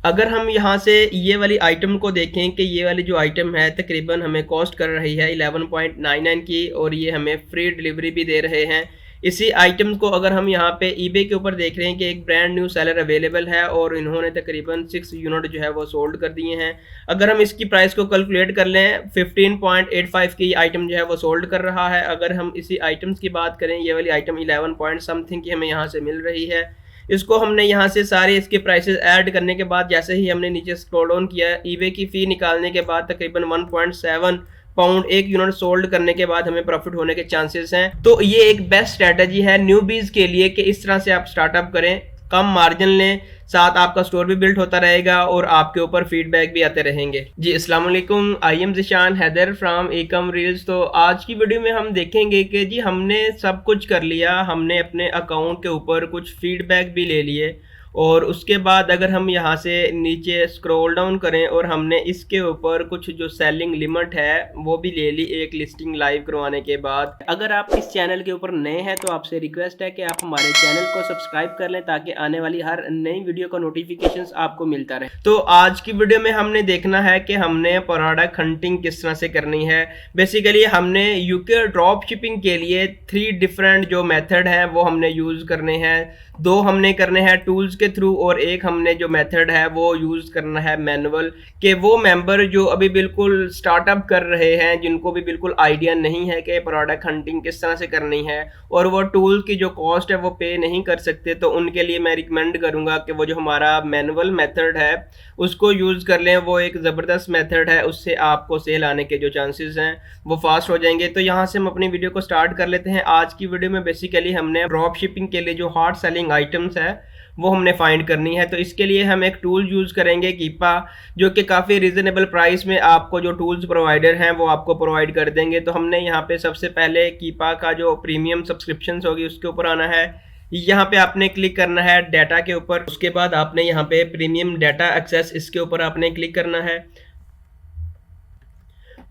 अगर हम यहाँ से ये वाली आइटम को देखें कि ये वाली जो आइटम है तकरीबन हमें कॉस्ट कर रही है 11.99 की, और ये हमें फ्री डिलीवरी भी दे रहे हैं। इसी आइटम को अगर हम यहाँ पे ईबे के ऊपर देख रहे हैं कि एक ब्रांड न्यू सेलर अवेलेबल है और इन्होंने तकरीबन 6 यूनिट जो है वो सोल्ड कर दिए हैं। अगर हम इसकी प्राइस को कैलकुलेट कर लें 15.85 की आइटम जो है वो सोल्ड कर रहा है। अगर हम इसी आइटम्स की बात करें, ये वाली आइटम 11 पॉइंट समथिंग की हमें यहाँ से मिल रही है। इसको हमने यहाँ से सारे इसके प्राइसेस ऐड करने के बाद जैसे ही हमने नीचे स्क्रॉल डाउन किया, ईबे की फ़ी निकालने के बाद तकरीबन 1.7 पाउंड एक यूनिट सोल्ड करने के बाद हमें प्रॉफिट होने के चांसेस हैं। तो ये एक बेस्ट स्ट्रेटजी है न्यूबीज के लिए कि इस तरह से आप स्टार्टअप करें, कम मार्जिन लें, साथ आपका स्टोर भी बिल्ड होता रहेगा और आपके ऊपर फीडबैक भी आते रहेंगे। जी अस्सलाम वालेकुम, I am Zeeshan Haider from Ekam Reels. तो आज की वीडियो में हम देखेंगे कि जी हमने सब कुछ कर लिया, हमने अपने अकाउंट के ऊपर कुछ फीडबैक भी ले लिए, और उसके बाद अगर हम यहाँ से नीचे स्क्रॉल डाउन करें और हमने इसके ऊपर कुछ जो सेलिंग लिमिट है वो भी ले ली एक लिस्टिंग लाइव करवाने के बाद। अगर आप इस चैनल के ऊपर नए हैं तो आपसे रिक्वेस्ट है कि आप हमारे चैनल को सब्सक्राइब कर लें ताकि आने वाली हर नई वीडियो का नोटिफिकेशंस आपको मिलता रहे। तो आज की वीडियो में हमने देखना है कि हमने प्रोडक्ट हंटिंग किस तरह से करनी है। बेसिकली हमने यूके ड्रॉप शिपिंग के लिए 3 डिफरेंट जो मेथड है वो हमने यूज़ करने हैं। 2 हमने करने हैं टूल्स के थ्रू और एक हमने जो मेथड है वो यूज़ करना है मैनुअल। कि वो मेंबर जो अभी बिल्कुल स्टार्टअप कर रहे हैं, जिनको भी बिल्कुल आइडिया नहीं है कि प्रोडक्ट हंटिंग किस तरह से करनी है और वो टूल की जो कॉस्ट है वो पे नहीं कर सकते, तो उनके लिए मैं रिकमेंड करूँगा कि वो जो हमारा मैनुअल मेथड है उसको यूज़ कर लें। वो एक ज़बरदस्त मेथड है, उससे आपको सेल आने के जो चांसेस हैं वो फास्ट हो जाएंगे। तो यहाँ से हम अपनी वीडियो को स्टार्ट कर लेते हैं। आज की वीडियो में बेसिकली हमने ड्रॉप शिपिंग के लिए जो हॉट सेलिंग आइटम्स है वो हमने फाइंड करनी है। तो इसके लिए हम एक टूल यूज़ करेंगे कीपा, जो कि काफ़ी रीज़नेबल प्राइस में आपको जो टूल्स प्रोवाइडर हैं वो आपको प्रोवाइड कर देंगे। तो हमने यहाँ पे सबसे पहले कीपा का जो प्रीमियम सब्सक्रिप्शंस होगी उसके ऊपर आना है। यहाँ पे आपने क्लिक करना है डाटा के ऊपर, उसके बाद आपने यहाँ पे प्रीमियम डाटा एक्सेस इसके ऊपर आपने क्लिक करना है।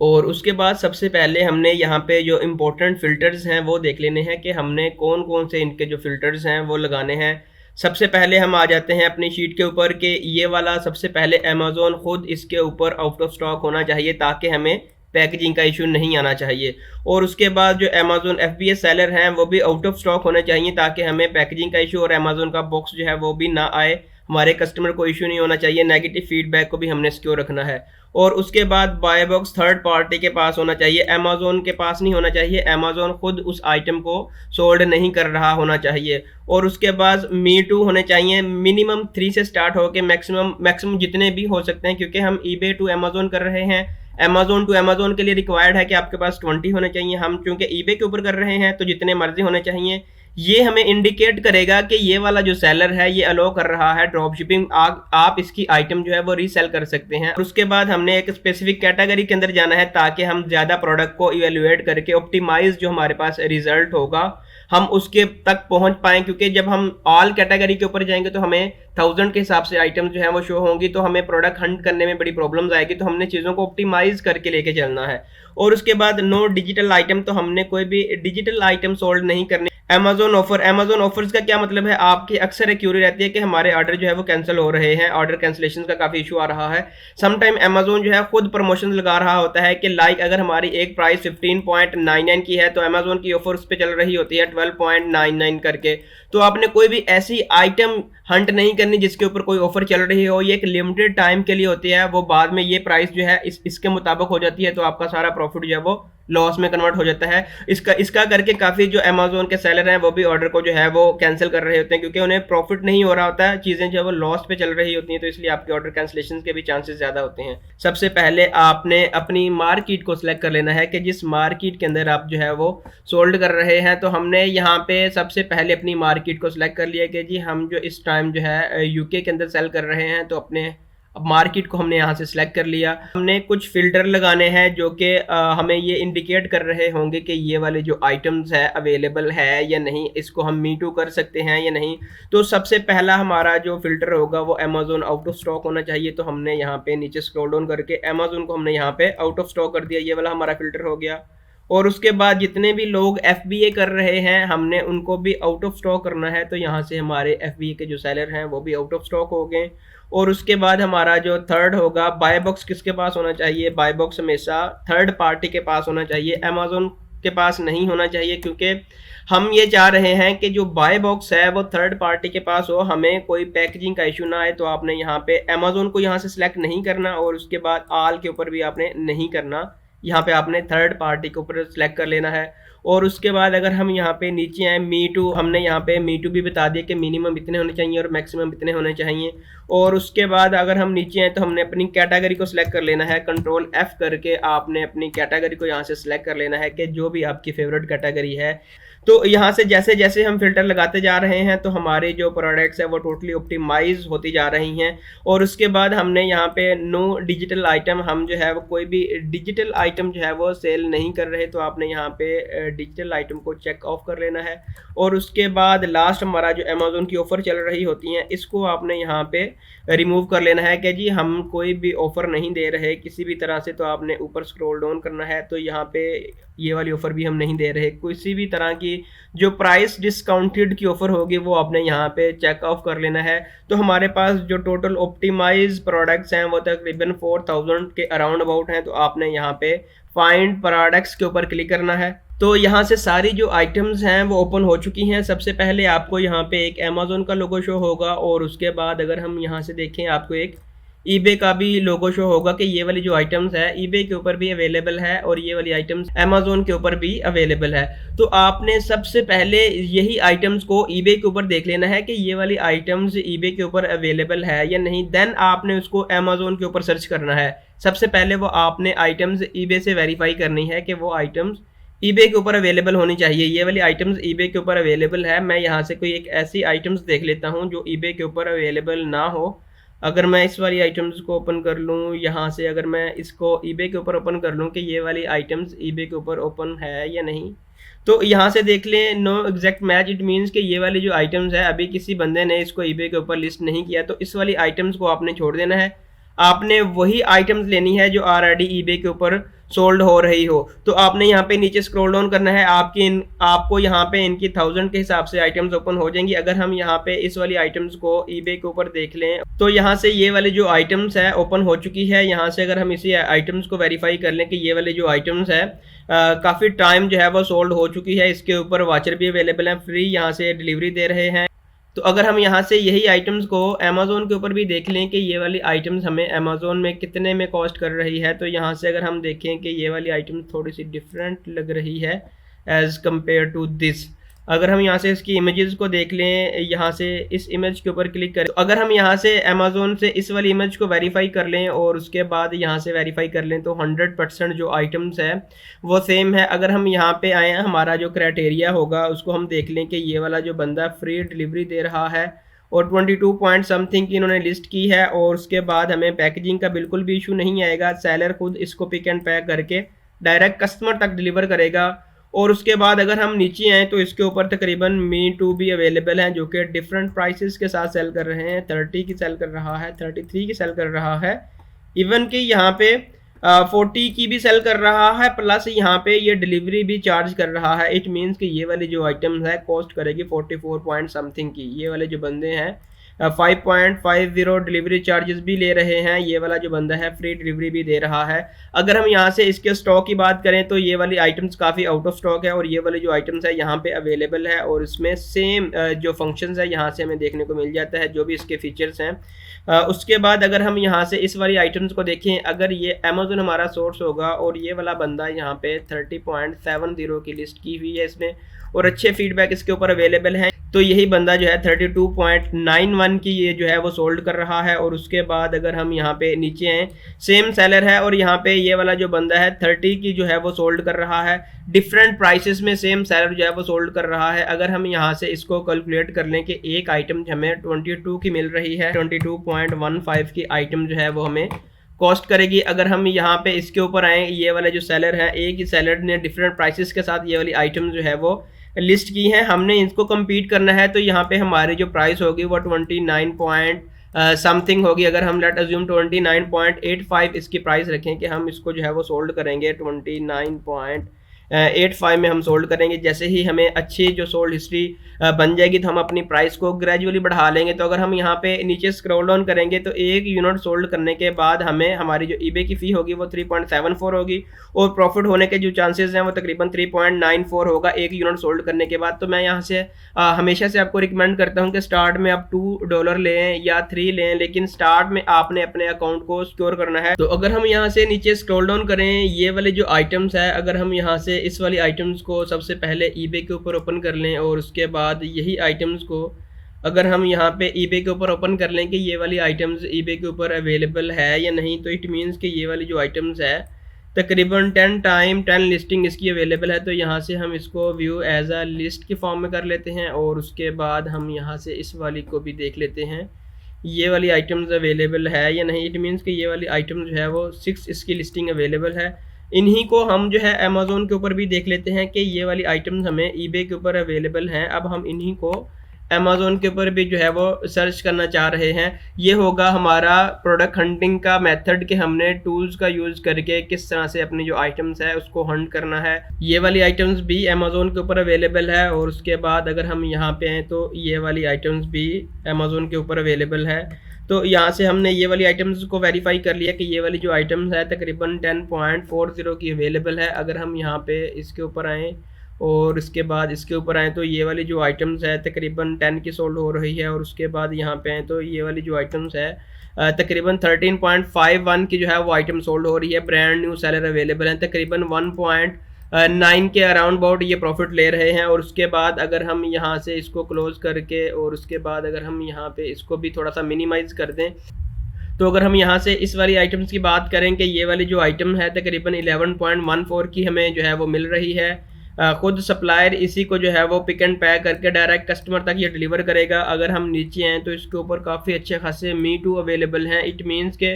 और उसके बाद सबसे पहले हमने यहाँ पे जो इम्पोर्टेंट फ़िल्टर्स हैं वो देख लेने हैं कि हमने कौन कौन से इनके जो फ़िल्टर्स हैं वो लगाने हैं। सबसे पहले हम आ जाते हैं अपनी शीट के ऊपर कि ये वाला सबसे पहले अमेज़ॉन खुद इसके ऊपर आउट ऑफ स्टॉक होना चाहिए ताकि हमें पैकेजिंग का इशू नहीं आना चाहिए। और उसके बाद जो अमेज़ॉन FBA सेलर हैं वो भी आउट ऑफ स्टॉक होने चाहिए ताकि हमें पैकेजिंग का इशू और अमेज़ॉन का बॉक्स जो है वो भी ना आए, हमारे कस्टमर को इशू नहीं होना चाहिए। नेगेटिव फीडबैक को भी हमने सिक्योर रखना है। और उसके बाद बाय बॉक्स थर्ड पार्टी के पास होना चाहिए, अमेज़ॉन के पास नहीं होना चाहिए। अमेज़ॉन खुद उस आइटम को सोल्ड नहीं कर रहा होना चाहिए। और उसके बाद मी टू होने चाहिए, मिनिमम 3 से स्टार्ट होकर मैक्सिमम जितने भी हो सकते हैं, क्योंकि हम ईबे टू अमेज़ॉन कर रहे हैं। अमेज़ॉन टू अमेज़ॉन के लिए रिक्वायर्ड है कि आपके पास 20 होने चाहिए। हम चूंकि ईबे के ऊपर कर रहे हैं तो जितने मर्जी होने चाहिए। ये हमें इंडिकेट करेगा कि ये वाला जो सेलर है ये अलो कर रहा है ड्रॉप शिपिंग, आप इसकी आइटम जो है वो रीसेल कर सकते हैं। और उसके बाद हमने एक स्पेसिफिक कैटेगरी के अंदर जाना है ताकि हम ज़्यादा प्रोडक्ट को इवेल्युएट करके ऑप्टिमाइज जो हमारे पास रिजल्ट होगा हम उसके तक पहुंच पाएँ। क्योंकि जब हम ऑल कैटेगरी के ऊपर जाएंगे तो हमें 1000 के हिसाब से आइटम जो है वो शो होंगी, तो हमें प्रोडक्ट हंट करने में बड़ी प्रॉब्लम्स आएगी। तो हमने चीज़ों को ऑप्टिमाइज करके लेके चलना है। और उसके बाद नो डिजिटल आइटम, तो हमने कोई भी डिजिटल आइटम सोल्ड नहीं करने। अमेज़ॉन ऑफर्स का क्या मतलब है, आपकी अक्सर एक क्यूरी रहती है कि हमारे ऑर्डर जो है वो कैंसिल हो रहे हैं, ऑर्डर कैंसिलेशन का काफ़ी इशू आ रहा है। समटाइम अमेज़ॉन जो है खुद प्रमोशन लगा रहा होता है कि लाइक अगर हमारी एक प्राइस 15.99 की है तो अमेज़ॉन की ऑफर उस पर चल रही होती है 12.99 करके। तो आपने कोई भी ऐसी आइटम हंट नहीं करनी जिसके ऊपर कोई ऑफर चल रही हो। ये एक लिमिटेड टाइम के लिए होती है, वो बाद में ये प्राइस जो है इसके मुताबिक हो जाती है, तो आपका सारा प्रॉफिट जो है वो लॉस में कन्वर्ट हो जाता है। इसका करके काफ़ी जो अमेज़ॉन के सेलर हैं वो भी ऑर्डर को जो है वो कैंसिल कर रहे होते हैं, क्योंकि उन्हें प्रॉफिट नहीं हो रहा होता है, चीज़ें जो है वो लॉस पे चल रही होती हैं, तो इसलिए आपके ऑर्डर कैंसिलेशन के भी चांसेस ज़्यादा होते हैं। सबसे पहले आपने अपनी मार्केट को सिलेक्ट कर लेना है कि जिस मार्केट के अंदर आप जो है वो सोल्ड कर रहे हैं। तो हमने यहाँ पे सबसे पहले अपनी मार्केट को सिलेक्ट कर लिया कि जी हम जो इस टाइम जो है यूके के अंदर सेल कर रहे हैं, तो अपने अब मार्केट को हमने यहाँ से सिलेक्ट कर लिया। हमने कुछ फिल्टर लगाने हैं जो कि हमें ये इंडिकेट कर रहे होंगे कि ये वाले जो आइटम्स है अवेलेबल है या नहीं, इसको हम मी टू कर सकते हैं या नहीं। तो सबसे पहला हमारा जो फिल्टर होगा वो अमेज़ॉन आउट ऑफ स्टॉक होना चाहिए। तो हमने यहाँ पे नीचे स्क्रॉल डाउन करके अमेज़ॉन को हमने यहाँ पे आउट ऑफ स्टॉक कर दिया, ये वाला हमारा फिल्टर हो गया। और उसके बाद जितने भी लोग FBA कर रहे हैं हमने उनको भी आउट ऑफ स्टॉक करना है, तो यहाँ से हमारे FBA के जो सेलर हैं वो भी आउट ऑफ स्टॉक हो गए। और उसके बाद हमारा जो थर्ड होगा, बाय बॉक्स किसके पास होना चाहिए? बाय बॉक्स हमेशा थर्ड पार्टी के पास होना चाहिए, अमेजोन के पास नहीं होना चाहिए, क्योंकि हम ये चाह रहे हैं कि जो बाय बॉक्स है वो थर्ड पार्टी के पास हो, हमें कोई पैकेजिंग का इशू ना आए। तो आपने यहाँ पे अमेजोन को यहाँ से सिलेक्ट नहीं करना और उसके बाद आल के ऊपर भी आपने नहीं करना, यहाँ पे आपने थर्ड पार्टी के ऊपर सिलेक्ट कर लेना है। और उसके बाद अगर हम यहाँ पे नीचे आए, मी टू, हमने यहाँ पे मी टू भी बता दिया कि मिनिमम इतने होने चाहिए और मैक्सिमम इतने होने चाहिए। और उसके बाद अगर हम नीचे आए तो हमने अपनी कैटेगरी को सिलेक्ट कर लेना है, कंट्रोल F करके आपने अपनी कैटेगरी को यहाँ से सिलेक्ट कर लेना है कि जो भी आपकी फेवरेट कैटेगरी है। तो यहाँ से जैसे जैसे हम फिल्टर लगाते जा रहे हैं तो हमारे जो प्रोडक्ट्स है वो टोटली ऑप्टिमाइज होती जा रही हैं। और उसके बाद हमने यहाँ पे नो डिजिटल आइटम, हम जो है वो कोई भी डिजिटल आइटम जो है वो सेल नहीं कर रहे, तो आपने यहाँ पे डिजिटल आइटम को चेक ऑफ कर लेना है। और उसके बाद लास्ट हमारा जो अमेजोन की ऑफ़र चल रही होती हैं इसको आपने यहाँ पे रिमूव कर लेना है कि जी हम कोई भी ऑफ़र नहीं दे रहे किसी भी तरह से, तो आपने ऊपर स्क्रॉल डाउन करना है, तो यहाँ पे ये वाली ऑफ़र भी हम नहीं दे रहे, किसी भी तरह की जो प्राइस डिस्काउंटेड की ऑफ़र होगी वो आपने यहाँ पे चेक ऑफ कर लेना है। तो हमारे पास जो टोटल ऑप्टिमाइज प्रोडक्ट्स हैं वो तकरीबन 4000 के अराउंड अबाउट हैं, तो आपने यहाँ पे फाइंड प्रोडक्ट्स के ऊपर क्लिक करना है। तो यहाँ से सारी जो आइटम्स हैं वो ओपन हो चुकी हैं। सबसे पहले आपको यहाँ पे एक अमेजोन का लोगो शो होगा और उसके बाद अगर हम यहाँ से देखें आपको एक ईबे का भी लोगो शो होगा कि ये वाली जो आइटम्स है ईबे के ऊपर भी अवेलेबल है और ये वाली आइटम्स अमेजोन के ऊपर भी अवेलेबल है। तो आपने सबसे पहले यही आइटम्स को ईबे के ऊपर देख लेना है कि ये वाली आइटम्स ईबे के ऊपर अवेलेबल है या नहीं, देन आपने उसको अमेजोन के ऊपर सर्च करना है। सबसे पहले वो आपने आइटम्स ईबे से वेरीफाई करनी है कि वो आइटम्स ईबे के ऊपर अवेलेबल होनी चाहिए। ये वाली आइटम्स ईबे के ऊपर अवेलेबल है। मैं यहाँ से कोई एक ऐसी आइटम्स देख लेता हूँ जो ईबे के ऊपर अवेलेबल ना हो। अगर मैं इस वाली आइटम्स को ओपन कर लूँ यहाँ से, अगर मैं इसको ईबे के ऊपर ओपन कर लूँ कि ये वाली आइटम्स ईबे के ऊपर ओपन है या नहीं, तो यहाँ से देख लें no exact match, it means कि ये वाली जो आइटम्स है अभी किसी बंदे ने इसको ईबे के ऊपर लिस्ट नहीं किया, तो इस वाली आइटम्स को आपने छोड़ देना है। आपने वही आइटम्स लेनी है जो ऑलरेडी ईबे के ऊपर सोल्ड हो रही हो। तो आपने यहाँ पे नीचे स्क्रॉल डाउन करना है, आपको यहाँ पे इनकी 1000 के हिसाब से आइटम्स ओपन हो जाएंगी। अगर हम यहाँ पे इस वाली आइटम्स को ईबे के ऊपर देख लें तो यहाँ से ये वाली जो आइटम्स है ओपन हो चुकी है। यहाँ से अगर हम इसी आइटम्स को वेरीफाई कर लें कि ये वाली जो आइटम्स है काफ़ी टाइम जो है वो सोल्ड हो चुकी है, इसके ऊपर वाचर भी अवेलेबल हैं, फ्री यहाँ से डिलीवरी दे रहे हैं। तो अगर हम यहाँ से यही आइटम्स को अमेजोन के ऊपर भी देख लें कि ये वाली आइटम्स हमें अमेजोन में कितने में कॉस्ट कर रही है, तो यहाँ से अगर हम देखें कि ये वाली आइटम्स थोड़ी सी डिफरेंट लग रही है एज़ कम्पेयर टू दिस। अगर हम यहाँ से इसकी इमेजेस को देख लें, यहाँ से इस इमेज के ऊपर क्लिक करें, तो अगर हम यहाँ से अमेजोन से इस वाली इमेज को वेरीफाई कर लें और उसके बाद यहाँ से वेरीफाई कर लें तो 100% जो आइटम्स है वो सेम है। अगर हम यहाँ पे आए, हमारा जो क्राइटेरिया होगा उसको हम देख लें कि ये वाला जो बंदा फ्री डिलीवरी दे रहा है और 22 पॉइंट समथिंग की इन्होंने लिस्ट की है, और उसके बाद हमें पैकेजिंग का बिल्कुल भी इशू नहीं आएगा। सेलर खुद इसको पिक एंड पैक करके डायरेक्ट कस्टमर तक डिलीवर करेगा। और उसके बाद अगर हम नीचे आएँ तो इसके ऊपर तकरीबन मी टू भी अवेलेबल हैं जो कि डिफरेंट प्राइसेस के साथ सेल कर रहे हैं। 30 की सेल कर रहा है, 33 की सेल कर रहा है, इवन कि यहाँ पे 40 की भी सेल कर रहा है, प्लस यहाँ पे ये डिलीवरी भी चार्ज कर रहा है। इट मीन्स कि ये वाली जो आइटम्स है कॉस्ट करेगी 44 पॉइंट समथिंग की। ये वाले जो बंदे हैं 5.50 डिलीवरी चार्जेस भी ले रहे हैं, ये वाला जो बंदा है फ्री डिलीवरी भी दे रहा है। अगर हम यहाँ से इसके स्टॉक की बात करें तो ये वाली आइटम्स काफ़ी आउट ऑफ स्टॉक है और ये वाली जो आइटम्स है यहाँ पे अवेलेबल है और इसमें सेम जो फंक्शंस है यहाँ से हमें देखने को मिल जाता है, जो भी इसके फीचर्स हैं। उसके बाद अगर हम यहाँ से इस वाली आइटम्स को देखें, अगर ये अमेजोन हमारा सोर्स होगा और ये वाला बंदा यहाँ पे 30.70 की लिस्ट की हुई है इसने और अच्छे फीडबैक इसके ऊपर अवेलेबल हैं, तो यही बंदा जो है 32.91 की ये जो है वो सोल्ड कर रहा है। और उसके बाद अगर हम यहाँ पे नीचे हैं, सेम सेलर है और यहाँ पे ये वाला जो बंदा है 30 की जो है वो सोल्ड कर रहा है। डिफरेंट प्राइसेस में सेम सेलर जो है वो सोल्ड कर रहा है। अगर हम यहाँ से इसको कैलकुलेट कर लें कि एक आइटम हमें 22 की मिल रही है, 22.15 की आइटम जो है वो हमें कॉस्ट करेगी। अगर हम यहाँ पे इसके ऊपर आए, ये वाला जो सेलर है, एक ही सेलर ने डिफरेंट प्राइसेस के साथ ये वाली आइटम जो है वो लिस्ट की है, हमने इसको compete करना है, तो यहाँ पे हमारी जो प्राइस होगी वो 29 पॉइंट समथिंग होगी। अगर हम लेट अज्यूम 29.85 इसकी प्राइस रखें कि हम इसको जो है वो सोल्ड करेंगे 29.85 85 में हम सोल्ड करेंगे। जैसे ही हमें अच्छी जो सोल्ड हिस्ट्री बन जाएगी तो हम अपनी प्राइस को ग्रेजुअली बढ़ा लेंगे। तो अगर हम यहाँ पे नीचे स्क्रॉल डाउन करेंगे तो एक यूनिट सोल्ड करने के बाद हमें हमारी जो ईबे की फ़ी होगी वो 3.74 होगी और प्रॉफिट होने के जो चांसेस हैं वो तकरीबन 3.94 होगा एक यूनिट सोल्ड करने के बाद। तो मैं यहाँ से हमेशा से आपको रिकमेंड करता हूँ कि स्टार्ट में आप $2 लें या 3 लें, लेकिन स्टार्ट में आपने अपने अकाउंट को सिक्योर करना है। तो अगर हम यहाँ से नीचे स्क्रॉल डाउन करें, ये वाले जो आइटम्स है, अगर हम यहाँ से इस वाली आइटम्स को सबसे पहले ईबे के ऊपर ओपन कर लें और उसके बाद यही आइटम्स को अगर हम यहाँ पे ईबे के ऊपर ओपन कर लें कि ये वाली आइटम्स ईबे के ऊपर अवेलेबल है या नहीं, तो इट मीन्स कि ये वाली जो आइटम्स है तकरीबन 10 लिस्टिंग इसकी अवेलेबल है। तो यहाँ से हम इसको व्यू एज अ लिस्ट के फॉर्म में कर लेते हैं और उसके बाद हम यहाँ से इस वाली को भी देख लेते हैं ये वाली आइटम्स अवेलेबल है या नहीं। इट मीन्स कि ये वाली आइटम जो है वो 6 इसकी लिस्टिंग अवेलेबल है। इन्हीं को हम जो है अमेज़ोन के ऊपर भी देख लेते हैं कि ये वाली आइटम्स हमें ईबे के ऊपर अवेलेबल हैं। अब हम इन्हीं को अमेज़ोन के ऊपर भी जो है वो सर्च करना चाह रहे हैं। ये होगा हमारा प्रोडक्ट हंटिंग का मेथड कि हमने टूल्स का यूज़ करके किस तरह से अपनी जो आइटम्स है उसको हंट करना है। ये वाली आइटम्स भी अमेज़ोन के ऊपर अवेलेबल है और उसके बाद अगर हम यहाँ पे हैं तो ये वाली आइटम्स भी अमेज़ोन के ऊपर अवेलेबल है। तो यहाँ से हमने ये वाली आइटम्स को वेरीफाई कर लिया कि ये वाली जो आइटम्स है तकरीबन 10.40 की अवेलेबल है। अगर हम यहाँ पे इसके ऊपर आएँ और इसके बाद इसके ऊपर आएँ तो ये वाली जो आइटम्स है तकरीबन 10 की सोल्ड हो रही है और उसके बाद यहाँ पे आएँ तो ये वाली जो आइटम्स है तकरीबन 13.51 की जो है वो आइटम सोल्ड हो रही है। ब्रांड न्यू सेलर अवेलेबल है, तकरीबन 1.9 के अराउंड अबाउट ये प्रॉफिट ले रहे हैं। और उसके बाद अगर हम यहाँ से इसको क्लोज़ करके और उसके बाद अगर हम यहाँ पे इसको भी थोड़ा सा मिनिमाइज़ कर दें तो अगर हम यहाँ से इस वाली आइटम्स की बात करें कि ये वाली जो आइटम है तकरीबन 11.14 की हमें जो है वो मिल रही है। खुद सप्लायर इसी को जो है वो पिक एंड पैक करके डायरेक्ट कस्टमर तक ये डिलीवर करेगा। अगर हम नीचे हैं तो इसके ऊपर काफ़ी अच्छे खासे मी टू अवेलेबल हैं। इट मीन्स के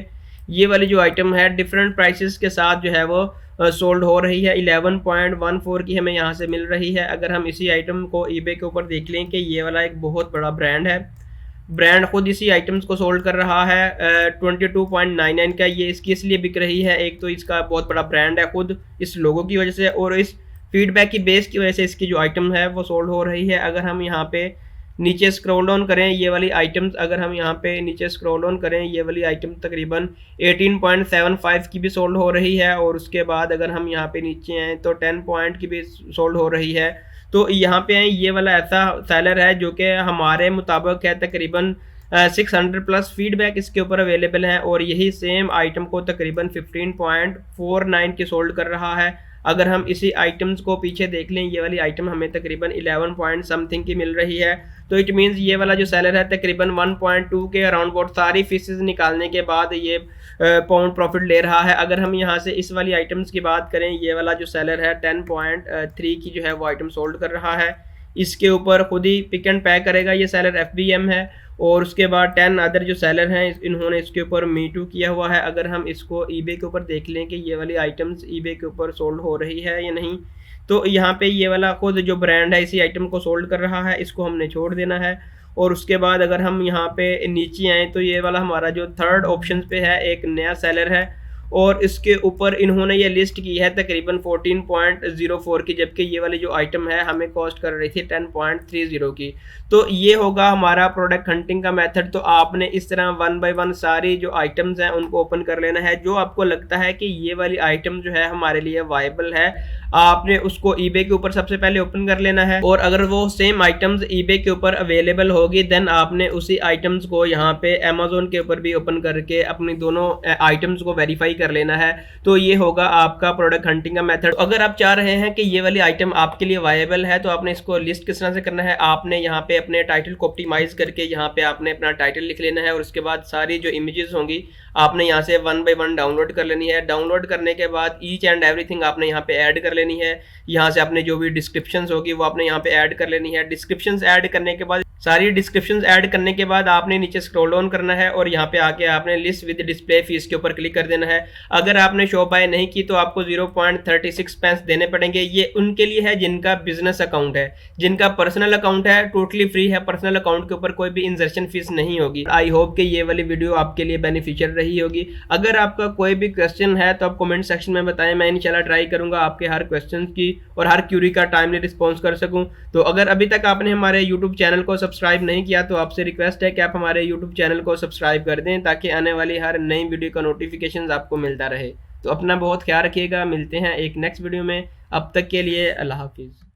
ये वाली जो आइटम है डिफरेंट प्राइसेस के साथ जो है वो सोल्ड हो रही है। 11.14 की हमें यहाँ से मिल रही है। अगर हम इसी आइटम को ईबे के ऊपर देख लें कि ये वाला एक बहुत बड़ा ब्रांड है, ब्रांड खुद इसी आइटम्स को सोल्ड कर रहा है 22.99 का। ये इसकी इसलिए बिक रही है, एक तो इसका बहुत बड़ा ब्रांड है खुद इस लोगों की वजह से और इस फीडबैक की बेस की वजह से इसकी जो आइटम है वो सोल्ड हो रही है। अगर हम यहाँ पे नीचे स्क्रॉल डाउन करें ये वाली आइटम्स, अगर हम यहाँ पे नीचे स्क्रॉल डाउन करें ये वाली आइटम तकरीबन 18.75 की भी सोल्ड हो रही है और उसके बाद अगर हम यहाँ पे नीचे आएँ तो 10 पॉइंट की भी सोल्ड हो रही है। तो यहाँ पे ये वाला ऐसा सेलर है जो कि हमारे मुताबिक है तकरीबन 600 प्लस फीडबैक इसके ऊपर अवेलेबल है और यही सेम आइटम को तकरीबन 15.49 की सोल्ड कर रहा है। अगर हम इसी आइटम्स को पीछे देख लें ये वाली आइटम हमें तकरीबन 11 पॉइंट समथिंग की मिल रही है। तो इट मीन्स ये वाला जो सेलर है तकरीबन 1.2 के अराउंड अबाउट सारी फीसेस निकालने के बाद ये पाउंड प्रॉफिट ले रहा है। अगर हम यहाँ से इस वाली आइटम्स की बात करें ये वाला जो सेलर है 10.3 की जो है वो आइटम सोल्ड कर रहा है। इसके ऊपर खुद ही पिक एंड पैक करेगा ये सेलर FBM है और उसके बाद 10 अदर जो सेलर हैं इन्होंने इसके ऊपर मी टू किया हुआ है। अगर हम इसको ईबे के ऊपर देख लें कि ये वाली आइटम्स ईबे के ऊपर सोल्ड हो रही है या नहीं, तो यहाँ पे ये वाला खुद जो ब्रांड है इसी आइटम को सोल्ड कर रहा है, इसको हमने छोड़ देना है। और उसके बाद अगर हम यहाँ पे नीचे आएँ तो ये वाला हमारा जो थर्ड ऑप्शन पे है एक नया सेलर है और इसके ऊपर इन्होंने ये लिस्ट की है तकरीबन 14.04 की, जबकि ये वाली जो आइटम है हमें कॉस्ट कर रही थी 10.30 की। तो ये होगा हमारा प्रोडक्ट हंटिंग का मेथड। तो आपने इस तरह 1 बाय 1 सारी जो आइटम्स हैं उनको ओपन कर लेना है। जो आपको लगता है कि ये वाली आइटम जो है हमारे लिए वायबल है आपने उसको ईबे के ऊपर सबसे पहले ओपन कर लेना है और अगर वो सेम आइटम्स ईबे के ऊपर अवेलेबल होगी देन आपने उसी आइटम्स को यहाँ पे अमेज़ोन के ऊपर भी ओपन करके अपनी दोनों आइटम्स को वेरीफाई कर लेना है। तो ये होगा आपका प्रोडक्ट हंटिंग का मेथड। अगर आप चाह रहे हैं कि ये वाली आइटम आपके लिए वायबल है तो आपने इसको लिस्ट किस तरह से करना है, आपने यहाँ पे अपने टाइटल को ऑप्टिमाइज करके यहाँ पे आपने अपना टाइटल लिख लेना है और उसके बाद सारी जो इमेजेस होंगी आपने यहाँ से 1 बाय 1 डाउनलोड कर लेनी है। डाउनलोड करने के बाद ईच एंड एवरीथिंग आपने यहाँ पे ऐड कर लेनी है। यहाँ से आपने जो भी डिस्क्रिप्शंस होगी वो आपने यहाँ पे ऐड कर लेनी है। डिस्क्रिप्शंस ऐड करने के बाद सारी डिस्क्रिप्शंस ऐड करने के बाद आपने नीचे स्क्रॉल डाउन करना है और यहाँ पे आके आपने लिस्ट विद डिस्प्ले फीस के ऊपर क्लिक कर देना है। अगर आपने शॉप बाय नहीं की तो आपको 0.36 पेंस देने पड़ेंगे। ये उनके लिए है जिनका बिजनेस अकाउंट है। जिनका पर्सनल अकाउंट है टोटली फ्री है, पर्सनल अकाउंट के ऊपर कोई भी इंजर्शन फीस नहीं होगी। आई होप कि ये वाली वीडियो आपके लिए बेनिफिशियल रही होगी। अगर आपका कोई भी क्वेश्चन है तो आप कमेंट सेक्शन में बताएं, मैं इंशाल्लाह ट्राई करूंगा आपके हर क्वेश्चन की और हर क्यूरी का टाइमली रिस्पॉन्स कर सकूं। तो अगर अभी तक आपने हमारे यूट्यूब चैनल को सब्सक्राइब नहीं किया तो आपसे रिक्वेस्ट है कि आप हमारे यूट्यूब चैनल को सब्सक्राइब कर दें ताकि आने वाली हर नई वीडियो का नोटिफिकेशन आपको मिलता रहे। तो अपना बहुत ख्याल रखिएगा, मिलते हैं एक नेक्स्ट वीडियो में। अब तक के लिए अल्लाह हाफिज़।